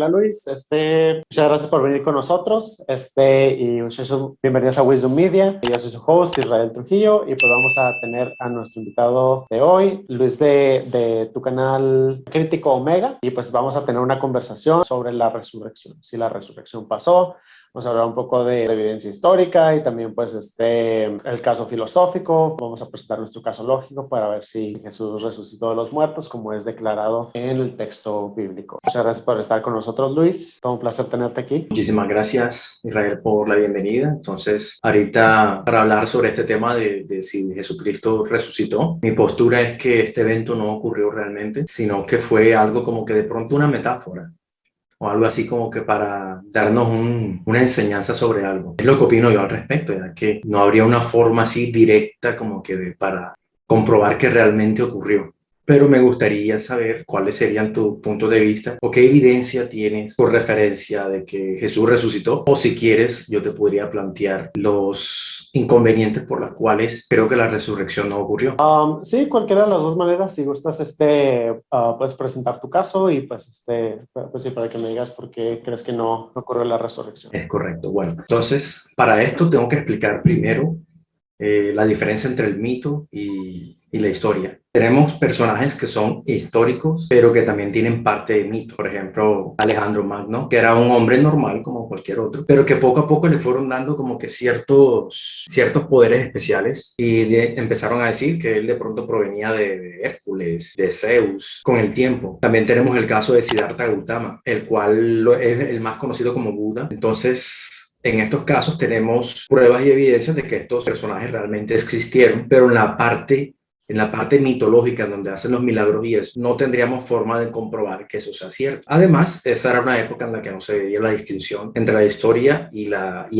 Hola Luis, muchas gracias por venir con nosotros, y muchachos, bienvenidos a Wisdom Media. Yo soy su host, Israel Trujillo, y pues vamos a tener a nuestro invitado de hoy, Luis de tu canal Crítico Omega, y pues vamos a tener una conversación sobre la resurrección, si la resurrección pasó. Vamos a hablar un poco de evidencia histórica y también pues el caso filosófico. Vamos a presentar nuestro caso lógico para ver si Jesús resucitó de los muertos como es declarado en el texto bíblico. Muchas gracias por estar con nosotros, Luis. Todo un placer tenerte aquí. Muchísimas gracias, Israel, por la bienvenida. Entonces, ahorita para hablar sobre este tema de si Jesucristo resucitó, mi postura es que este evento no ocurrió realmente, sino que fue algo como que de pronto una metáfora o algo así como que para darnos una enseñanza sobre algo. Es lo que opino yo al respecto, ya que no habría una forma así directa como que para comprobar que realmente ocurrió. Pero me gustaría saber cuáles serían tus puntos de vista o qué evidencia tienes por referencia de que Jesús resucitó. O si quieres, yo te podría plantear los inconvenientes por los cuales creo que la resurrección no ocurrió. Sí, cualquiera de las dos maneras. Si gustas, puedes presentar tu caso y pues sí, para que me digas por qué crees que no ocurrió la resurrección. Es correcto. Bueno, entonces, para esto tengo que explicar primero la diferencia entre el mito y la historia. Tenemos personajes que son históricos, pero que también tienen parte de mito. Por ejemplo, Alejandro Magno, que era un hombre normal como cualquier otro, pero que poco a poco le fueron dando como que ciertos poderes especiales y empezaron a decir que él de pronto provenía de Hércules, de Zeus, con el tiempo. También tenemos el caso de Siddhartha Gautama, el cual es el más conocido como Buda. Entonces, en estos casos tenemos pruebas y evidencias de que estos personajes realmente existieron, pero en la parte mitológica en donde hacen los milagros y eso, no tendríamos forma de comprobar que eso sea cierto. Además, esa era una época en la que no se veía la distinción entre la historia y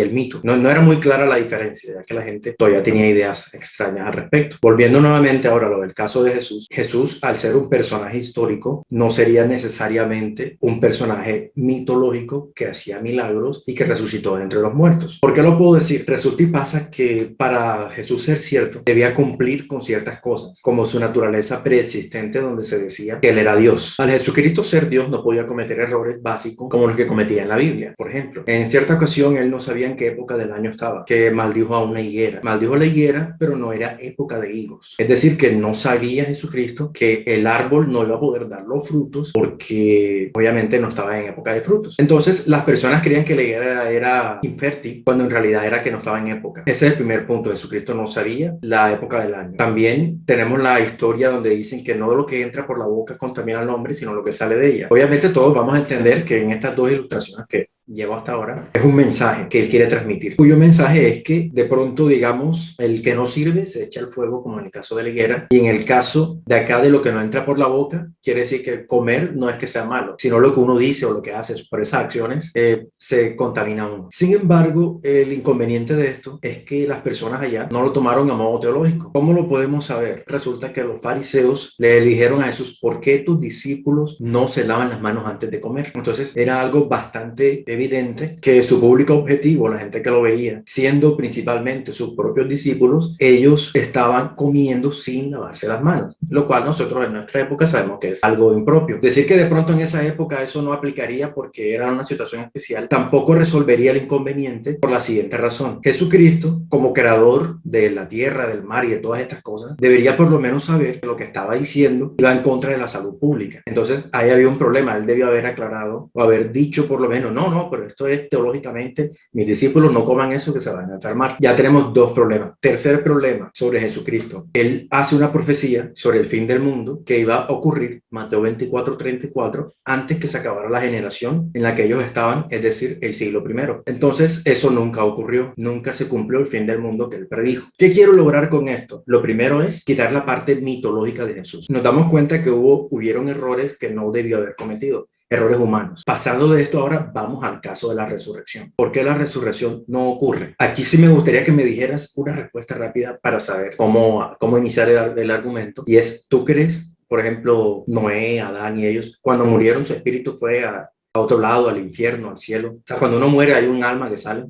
el mito. No era muy clara la diferencia, ya que la gente todavía tenía ideas extrañas al respecto. Volviendo nuevamente ahora a lo del caso de Jesús, Jesús, al ser un personaje histórico, no sería necesariamente un personaje mitológico que hacía milagros y que resucitó de entre los muertos. ¿Por qué lo puedo decir? Resulta y pasa que para Jesús ser cierto, debía cumplir con ciertas cosas, como su naturaleza preexistente, donde se decía que él era Dios. Al Jesucristo ser Dios, no podía cometer errores básicos como los que cometía en la Biblia. Por ejemplo, en cierta ocasión él no sabía en qué época del año estaba, que maldijo a una higuera. Maldijo la higuera, pero no era época de higos. Es decir, que no sabía Jesucristo que el árbol no iba a poder dar los frutos porque obviamente no estaba en época de frutos. Entonces, las personas creían que la higuera era infértil, cuando en realidad era que no estaba en época. Ese es el primer punto. Jesucristo no sabía la época del año. También tenemos la historia donde dicen que no lo que entra por la boca contamina al hombre, sino lo que sale de ella. Obviamente todos vamos a entender que en estas dos ilustraciones que llevo hasta ahora es un mensaje que él quiere transmitir, cuyo mensaje es que de pronto, digamos, el que no sirve se echa al fuego, como en el caso de la higuera, y en el caso de acá de lo que no entra por la boca, quiere decir que comer no es que sea malo, sino lo que uno dice o lo que hace por esas acciones se contamina uno. Sin embargo, el inconveniente de esto es que las personas allá no lo tomaron a modo teológico. ¿Cómo lo podemos saber? Resulta que los fariseos le dijeron a Jesús: ¿por qué tus discípulos no se lavan las manos antes de comer? Entonces era algo bastante evidente que su público objetivo, la gente que lo veía, siendo principalmente sus propios discípulos, ellos estaban comiendo sin lavarse las manos, lo cual nosotros en nuestra época sabemos que es algo impropio. Decir que de pronto en esa época eso no aplicaría porque era una situación especial tampoco resolvería el inconveniente, por la siguiente razón: Jesucristo, como creador de la tierra, del mar y de todas estas cosas, debería por lo menos saber que lo que estaba diciendo iba en contra de la salud pública. Entonces ahí había un problema. Él debió haber aclarado o haber dicho por lo menos: no, pero esto es teológicamente, mis discípulos no coman eso que se van a enfermar. Ya tenemos dos problemas. Tercer problema sobre Jesucristo: él hace una profecía sobre el fin del mundo que iba a ocurrir, Mateo 24:34, antes que se acabara la generación en la que ellos estaban, es decir, el siglo primero. Entonces eso nunca ocurrió, nunca se cumplió el fin del mundo que él predijo. ¿Qué quiero lograr con esto? Lo primero es quitar la parte mitológica de Jesús. Nos damos cuenta que hubieron errores que no debió haber cometido, errores humanos. Pasando de esto, ahora vamos al caso de la resurrección. ¿Por qué la resurrección no ocurre? Aquí sí me gustaría que me dijeras una respuesta rápida para saber cómo iniciar el argumento. Y es: ¿tú crees, por ejemplo, Noé, Adán y ellos, cuando murieron, su espíritu fue a otro lado, al infierno, al cielo? O sea, cuando uno muere hay un alma que sale.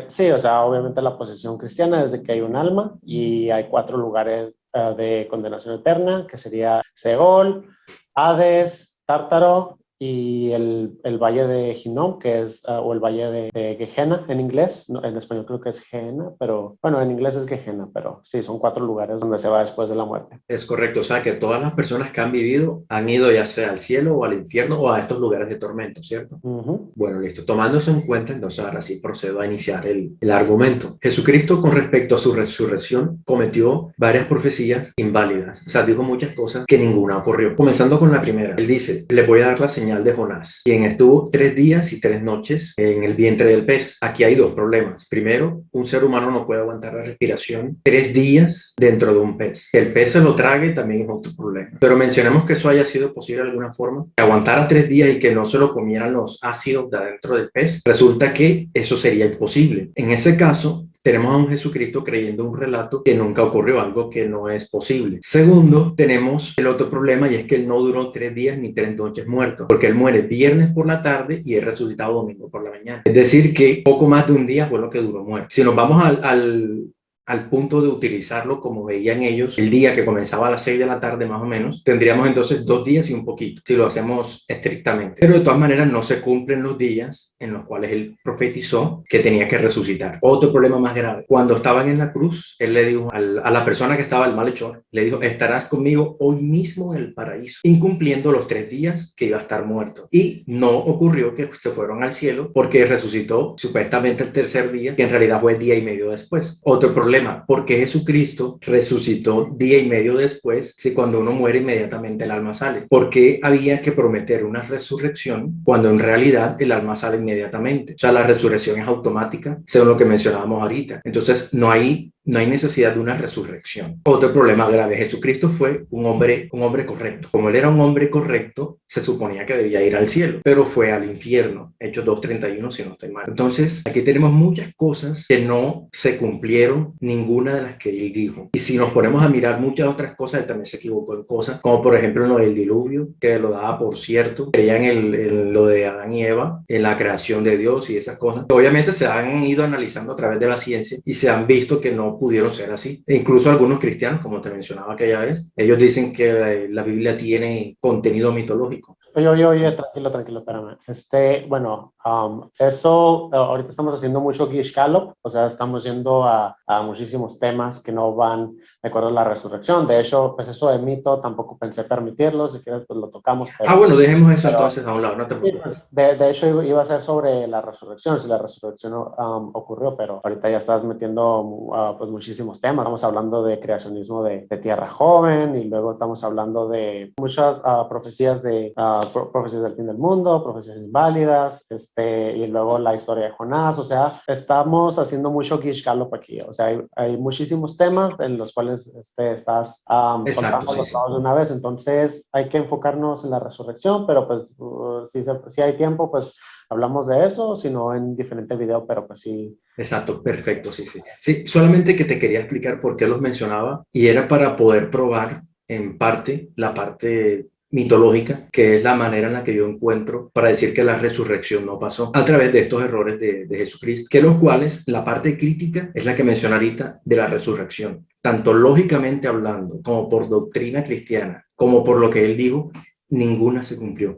Sí, o sea, obviamente la posición cristiana es de que hay un alma y hay cuatro lugares de condenación eterna, que sería Seol, Hades, Tártaro y el valle de Hinnom, que es, o el valle de Gehenna en inglés. No, en español creo que es Gehenna, pero bueno, en inglés es Gehenna, pero sí, son 4 lugares donde se va después de la muerte. Es correcto, o sea que todas las personas que han vivido han ido ya sea al cielo o al infierno o a estos lugares de tormento, ¿cierto? Ujú. Bueno, listo. Tomando eso en cuenta, entonces ahora sí procedo a iniciar el argumento. Jesucristo, con respecto a su resurrección, cometió varias profecías inválidas. O sea, dijo muchas cosas que ninguna ocurrió. Comenzando con la primera. Él dice, le voy a dar la señal de Jonás, quien estuvo 3 días y 3 noches en el vientre del pez. Aquí hay dos problemas. Primero, un ser humano no puede aguantar la respiración 3 días dentro de un pez. Que el pez se lo trague también es otro problema. Pero mencionemos que eso haya sido posible de alguna forma, que aguantara 3 días y que no se lo comieran los ácidos de adentro del pez. Resulta que eso sería imposible. En ese caso, tenemos a un Jesucristo creyendo un relato que nunca ocurrió, algo que no es posible. Segundo, tenemos el otro problema y es que él no duró 3 días ni 3 noches muerto, porque él muere viernes por la tarde y es resucitado domingo por la mañana. Es decir, que poco más de un día fue lo que duró muerto. Si nos vamos al punto de utilizarlo como veían ellos, el día que comenzaba a las 6 de la tarde más o menos, tendríamos entonces 2 días y un poquito, si lo hacemos estrictamente. Pero de todas maneras no se cumplen los días en los cuales él profetizó que tenía que resucitar. Otro problema más grave, cuando estaban en la cruz, él le dijo a la persona que estaba, el malhechor, le dijo, estarás conmigo hoy mismo en el paraíso, incumpliendo los 3 días que iba a estar muerto. Y no ocurrió que se fueron al cielo porque resucitó supuestamente el tercer día, que en realidad fue día y medio después. Otro problema, ¿por qué Jesucristo resucitó día y medio después si cuando uno muere inmediatamente el alma sale? ¿Por qué había que prometer una resurrección cuando en realidad el alma sale inmediatamente? O sea, la resurrección es automática, según lo que mencionábamos ahorita. Entonces, no hay necesidad de una resurrección. Otro problema grave, Jesucristo fue un hombre correcto. Como él era un hombre correcto, se suponía que debía ir al cielo, pero fue al infierno. Hechos 2:31, si no estoy mal. Entonces, aquí tenemos muchas cosas que no se cumplieron, ninguna de las que él dijo. Y si nos ponemos a mirar muchas otras cosas, él también se equivocó en cosas, como por ejemplo en lo del diluvio, que lo daba por cierto, creían en lo de Adán y Eva, en la creación de Dios y esas cosas. Obviamente se han ido analizando a través de la ciencia y se han visto que no pudieron ser así. E incluso algunos cristianos, como te mencionaba aquella vez, ellos dicen que la Biblia tiene contenido mitológico. Oye, tranquilo, espérame. Bueno, eso, ahorita estamos haciendo mucho Gish Gallop, o sea, estamos yendo a muchísimos temas que no van de acuerdo a la resurrección. De hecho, pues eso de mito tampoco pensé permitirlo, si quieres pues lo tocamos, Bueno, dejemos eso pero entonces a un lado, no te sí, preocupes. pues, de hecho iba a ser sobre la resurrección, si la resurrección ocurrió, pero ahorita ya estás metiendo pues muchísimos temas. Estamos hablando de creacionismo de tierra joven y luego estamos hablando de muchas profecías profecías del fin del mundo, profecías inválidas, y luego la historia de Jonás. O sea, estamos haciendo mucho Gish Gallop aquí. O sea, hay muchísimos temas en los cuales estás Exacto, soltando sí, los sí. dados de una vez. Entonces, hay que enfocarnos en la resurrección, pero pues si hay tiempo, pues hablamos de eso, sino en diferente video, pero pues sí. Exacto, perfecto, sí, sí. Sí, solamente que te quería explicar por qué los mencionaba y era para poder probar en parte la parte mitológica, que es la manera en la que yo encuentro para decir que la resurrección no pasó a través de estos errores de Jesucristo, que los cuales la parte crítica es la que mencioné ahorita de la resurrección, tanto lógicamente hablando como por doctrina cristiana, como por lo que él dijo, ninguna se cumplió,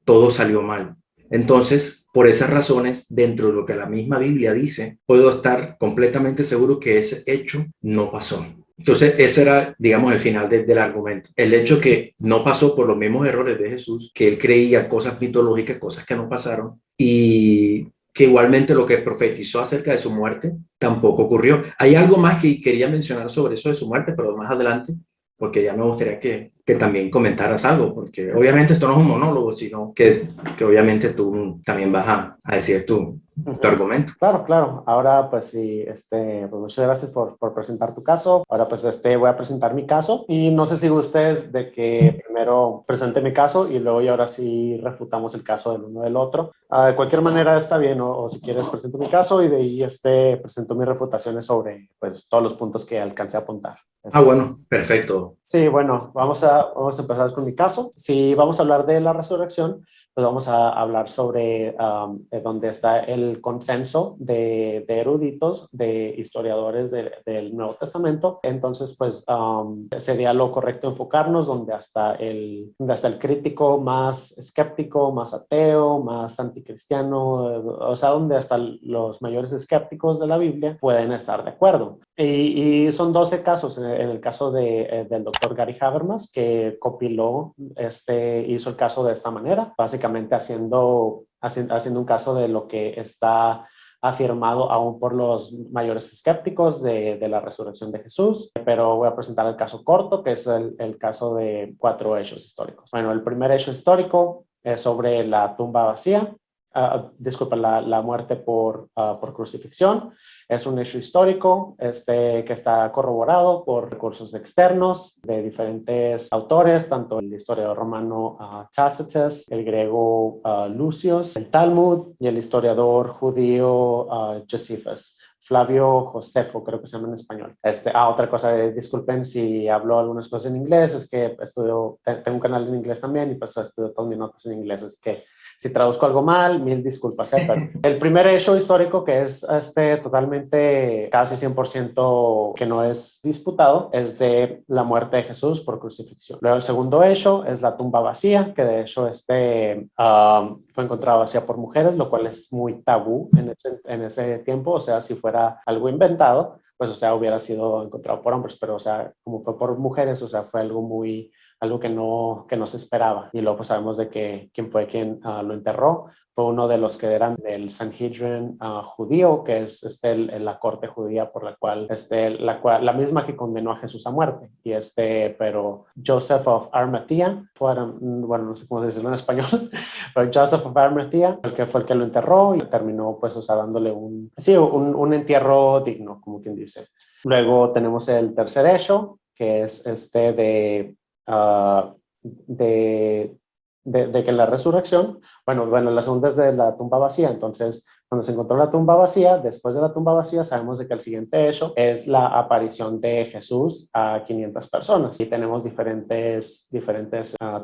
todo salió mal. Entonces, por esas razones, dentro de lo que la misma Biblia dice, puedo estar completamente seguro que ese hecho no pasó. Entonces, ese era, digamos, el final del argumento. El hecho que no pasó por los mismos errores de Jesús, que él creía cosas mitológicas, cosas que no pasaron, y que igualmente lo que profetizó acerca de su muerte tampoco ocurrió. Hay algo más que quería mencionar sobre eso de su muerte, pero más adelante, porque ya me gustaría que también comentaras algo, porque obviamente esto no es un monólogo, sino que obviamente tú también vas a decir tu Ujú. argumento. Claro. Ahora, pues sí, pues muchas gracias por presentar tu caso. Ahora, pues voy a presentar mi caso y no sé si ustedes de que primero presente mi caso y luego y ahora sí refutamos el caso del uno del otro. De cualquier manera está bien, o si quieres presento mi caso y de ahí presento mis refutaciones sobre pues todos los puntos que alcancé a apuntar. Bueno, perfecto. Sí, bueno, vamos a empezar con mi caso. Si vamos a hablar de la resurrección, pues vamos a hablar sobre dónde está el consenso de eruditos, de historiadores del Nuevo Testamento. Entonces, pues sería lo correcto enfocarnos donde hasta donde hasta el crítico más escéptico, más ateo, más anticristiano, o sea, donde hasta los mayores escépticos de la Biblia pueden estar de acuerdo. Y son 12 casos. En el caso del doctor Gary Habermas, que compiló, hizo el caso de esta manera, básicamente haciendo un caso de lo que está afirmado aún por los mayores escépticos de la resurrección de Jesús, pero voy a presentar el caso corto, que es el caso de 4 hechos históricos. Bueno, el primer hecho histórico es sobre la tumba vacía. Disculpa, la muerte por crucifixión. Es un hecho histórico que está corroborado por recursos externos de diferentes autores, tanto el historiador romano Tacitus, el griego Lucius, el Talmud y el historiador judío Josephus. Flavio Josefo, creo que se llama en español. Otra cosa, disculpen si hablo algunas cosas en inglés, es que tengo un canal en inglés también y pues estudio todas mis notas en inglés, es que si traduzco algo mal, mil disculpas. Pero el primer hecho histórico, que es totalmente, casi 100% que no es disputado, es de la muerte de Jesús por crucifixión. Luego el segundo hecho es la tumba vacía, que de hecho fue encontrada vacía por mujeres, lo cual es muy tabú en ese tiempo. O sea, si fuera algo inventado, pues, o sea, hubiera sido encontrado por hombres, pero, o sea, como fue por mujeres, o sea, fue algo que no se esperaba. Y luego pues sabemos de que quién fue quien lo enterró. Fue uno de los que eran del Sanhedrin judío, que es la corte judía por la cual, la misma que condenó a Jesús a muerte. Y pero Joseph of Arimathea, bueno, no sé cómo decirlo en español, pero Joseph of Arimathea, el que fue el que lo enterró y terminó pues, o sea, dándole un entierro digno, como quien dice. Luego tenemos el tercer hecho, que es uh, de, de que la resurrección, bueno, la segunda es de la tumba vacía. Entonces, cuando se encontró la tumba vacía, después de la tumba vacía, sabemos de que el siguiente hecho es la aparición de Jesús a 500 personas. Y tenemos diferentes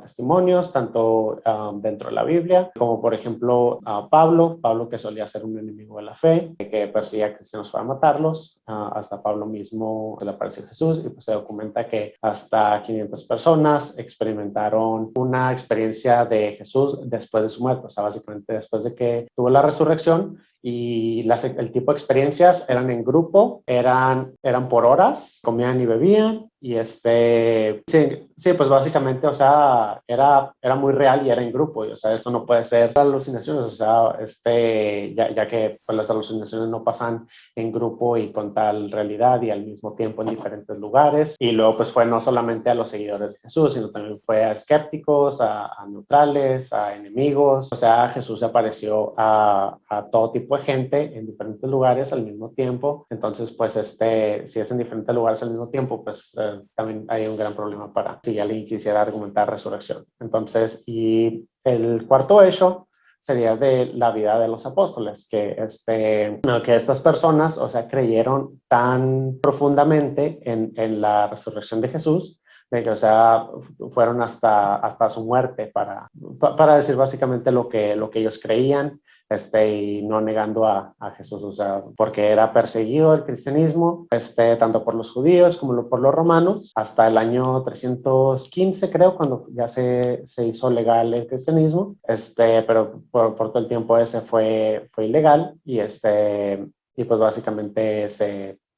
testimonios, tanto dentro de la Biblia, como por ejemplo Pablo que solía ser un enemigo de la fe, que perseguía a cristianos para matarlos. Hasta Pablo mismo se le apareció Jesús y pues se documenta que hasta 500 personas experimentaron una experiencia de Jesús después de su muerte. O sea, básicamente después de que tuvo la resurrección. Y el tipo de experiencias eran en grupo, eran por horas, comían y bebían. Y sí, pues básicamente, o sea, era muy real y era en grupo. Y, o sea, esto no puede ser alucinaciones, o sea, ya que pues, las alucinaciones no pasan en grupo y con tal realidad y al mismo tiempo en diferentes lugares. Y luego, pues fue no solamente a los seguidores de Jesús, sino también fue a escépticos, a neutrales, a enemigos. O sea, Jesús se apareció a todo tipo de gente en diferentes lugares al mismo tiempo. Entonces, pues, si es en diferentes lugares al mismo tiempo, pues también hay un gran problema para si alguien quisiera argumentar resurrección. Entonces, y el cuarto hecho sería de la vida de los apóstoles, que estas personas, o sea, creyeron tan profundamente en la resurrección de Jesús, de que, o sea, fueron hasta su muerte para decir básicamente lo que ellos creían, y no negando a Jesús, o sea, porque era perseguido el cristianismo, tanto por los judíos como por los romanos, hasta el año 315, creo, cuando ya se hizo legal el cristianismo, pero por todo el tiempo ese fue ilegal y pues básicamente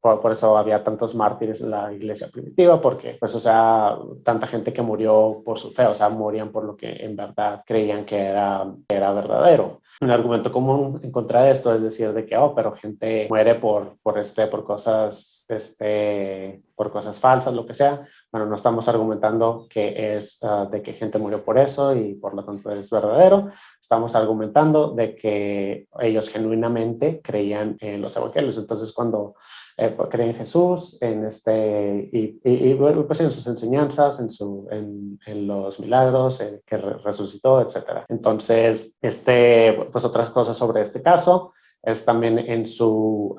por eso había tantos mártires en la iglesia primitiva, porque, pues, o sea, tanta gente que murió por su fe, o sea, morían por lo que en verdad creían que era verdadero. Un argumento común en contra de esto es decir de que, pero gente muere por cosas, por cosas falsas, lo que sea. Bueno, no estamos argumentando que es de que gente murió por eso y por lo tanto es verdadero. Estamos argumentando de que ellos genuinamente creían en los evangelios. Entonces, cuando creen en Jesús, pues en sus enseñanzas, en los milagros que resucitó, etc. Entonces, pues otras cosas sobre este caso es también en su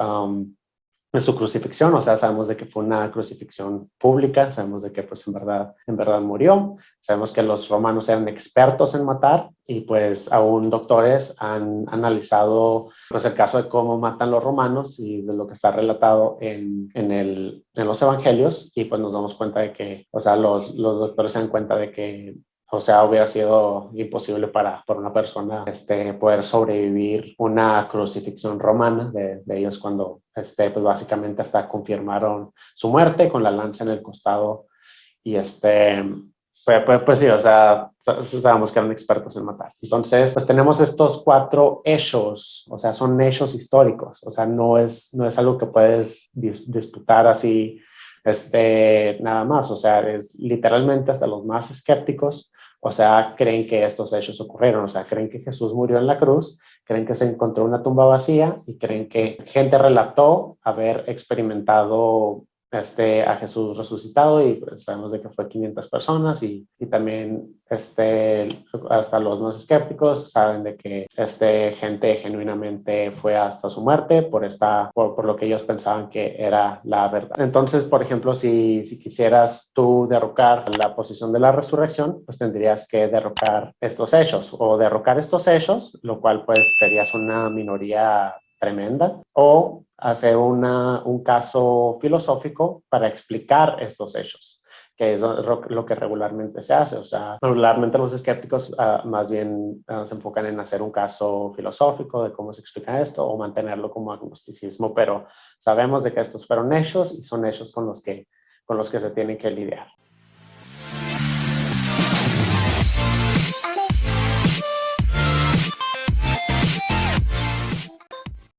en su crucifixión, o sea, sabemos de que fue una crucifixión pública, sabemos de que pues en verdad murió, sabemos que los romanos eran expertos en matar y pues aún doctores han analizado pues el caso de cómo matan los romanos y de lo que está relatado en los evangelios y pues nos damos cuenta de que, o sea, los doctores se dan cuenta de que o sea, hubiera sido imposible para una persona poder sobrevivir una crucifixión romana de ellos cuando pues básicamente hasta confirmaron su muerte con la lanza en el costado y pues sí, o sea, sabemos que eran expertos en matar. Entonces, pues tenemos estos 4 hechos, o sea, son hechos históricos, o sea, no es algo que puedes disputar así nada más, o sea, es literalmente hasta los más escépticos, o sea, creen que estos hechos ocurrieron, o sea, creen que Jesús murió en la cruz, creen que se encontró una tumba vacía y creen que gente relató haber experimentado a Jesús resucitado y pues, sabemos de que fue 500 personas y también hasta los más escépticos saben de que gente genuinamente fue hasta su muerte por lo que ellos pensaban que era la verdad. Entonces, por ejemplo, si quisieras tú derrocar la posición de la resurrección, pues tendrías que derrocar estos hechos o derrocar estos hechos, lo cual pues serías una minoría tremenda, o hacer un caso filosófico para explicar estos hechos, que es lo que regularmente se hace. O sea, regularmente los escépticos más bien se enfocan en hacer un caso filosófico de cómo se explica esto o mantenerlo como agnosticismo, pero sabemos de que estos fueron hechos y son hechos con los que se tienen que lidiar.